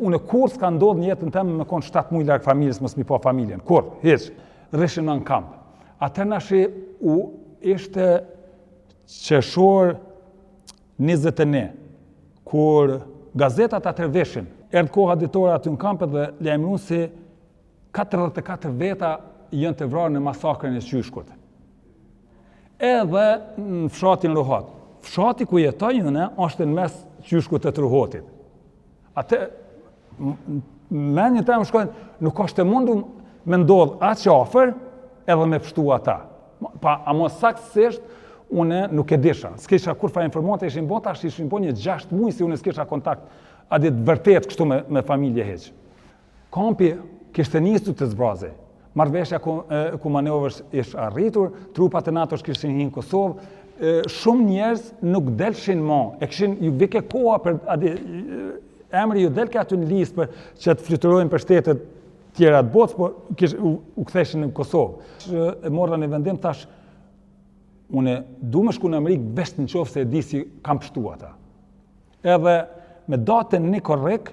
Unë kur s'ka ndodhë në jetën temë me konë 7 muaj larg familjes, mos mi pa familjen. Kur, hiç. Rrishin në kamp. Atër nashi u ishte qershor 21, kur gazetat atër veshin. Erdhë koha ditore aty në kamp dhe lajmëruan se 44 veta janë të vrarë në masakrën e qyshkut. Edhe në fshatin Ruhat. Fshati ku jetoj unë është në mes qyshkut të Ruhotit. Atë menjën temë shkojnë, nuk është e mundur me ndodhë atë që afër edhe me pështu ata. A mos saktësisht unë nuk e disha. S'kisha kur fa informata ishin bo, tash ishin bo një 6 muaj si unë s'kisha kontakt a ditë vërtet kështu me familje heq. Kampi kishte nisur të zbraze. Marrëveshja ku manevrës ishte arritur, trupat e NATO kishin hinë Kosovë, shumë njerëz nuk delshin më. E kishin ju vike koha për emri ju delke aty në listë për që të fluturojnë për shtetet tjera të botës, por u ktheshin në Kosovë. E morra në vendim tash, unë du me shku në Amerikë veç në qofë se e di si kam pështu ata. Edhe me datën një korrek,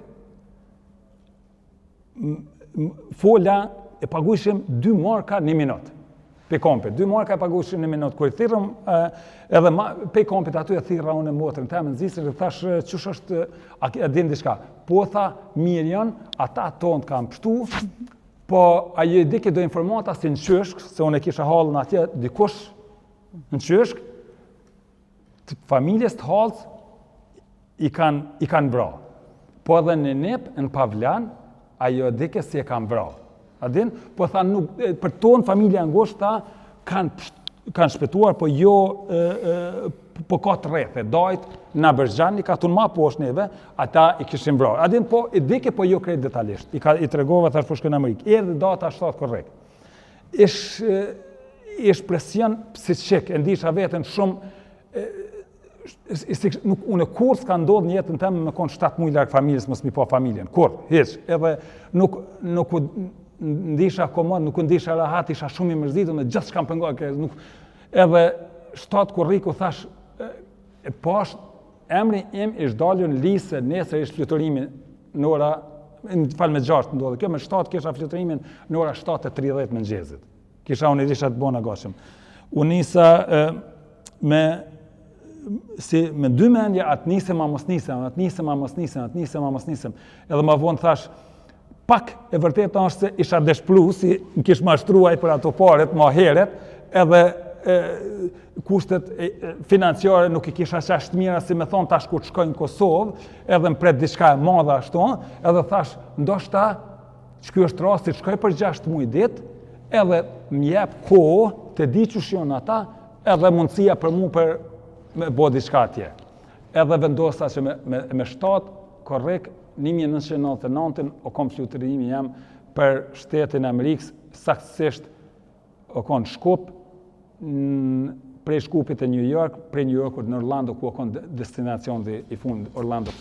fola e paguishim 2 marka 1 minut. Pe kompit, 2 marka e paguishim 1 minut. Kër i thirëm, edhe pe kompit aty e thira unë e motrën temë, nëzisër dhe thash, qësh është, a din diçka. Po tha, mirë janë, ata tonë kam pështu, po a je dike do informata si në qëshk, se unë e kisha halën atje, dikush në qëshk, familjes të halës i kanë bra. Po edhe në Nip, në Pavlan, ajo dike si e kanë bra. Adin? Po tha, për tonë familja ngushta kanë shpëtuar, po jo, po ka të rrethe, dajt, në Bërgjani, ka tunë ma poshtë neve, ata i kishin bra. Adin, po, i dike po jo krejt detalisht. I tregova, thash po shkën Amerikë. Erdhë data 7 korrekt. Ish presion psiqik, e ndisha vetën shumë, unë kur s'ka ndodhë një jetën temë me konë 7 muaj larg familjes, mos mi pa familjen. Kur, hiç. Edhe nuk ndisha komod, nuk ndisha rahat, isha shumë i mërzitur me gjithë shkam pëngoj. Edhe 7 korriku thash, e pash, emri im ish dalur në lisë, nesër ish fluturimi në ora, në falë me 6 ndodhë, kjo me 7 kisha fluturimin në ora 7:30 mëngjesit. Kisha unë i disha të bona gashëm. Unë nisa me 2 mendje, atë nisem a mos nisem, atë nisem a mos nisem, atë nisem a mos nisem. Edhe ma vonë thash, pak e vërtet është se isha deshplu, si në kish mashtruaj për ato paret, ma heret, edhe kushtet financiare nuk i kisha qashtë mira, si me thonë tash kur të shkojnë në Kosovë, edhe më pret diçka e madha ashtu, edhe thash, ndoshta, që kjo është rasti, shkoj për 6 muaj ditë, edhe më jep kohë të di që shion ata, edhe mundësia për mu për me bo diçka atje. Edhe vendosa që me 7 korrek 1999 o kom fluturimi jam për shtetin Amerikës, saktësisht o kon Shkup, prej Shkupit e New York, prej New Yorkut në Orlando, ku o kon destinacion dhe i fund Orlando.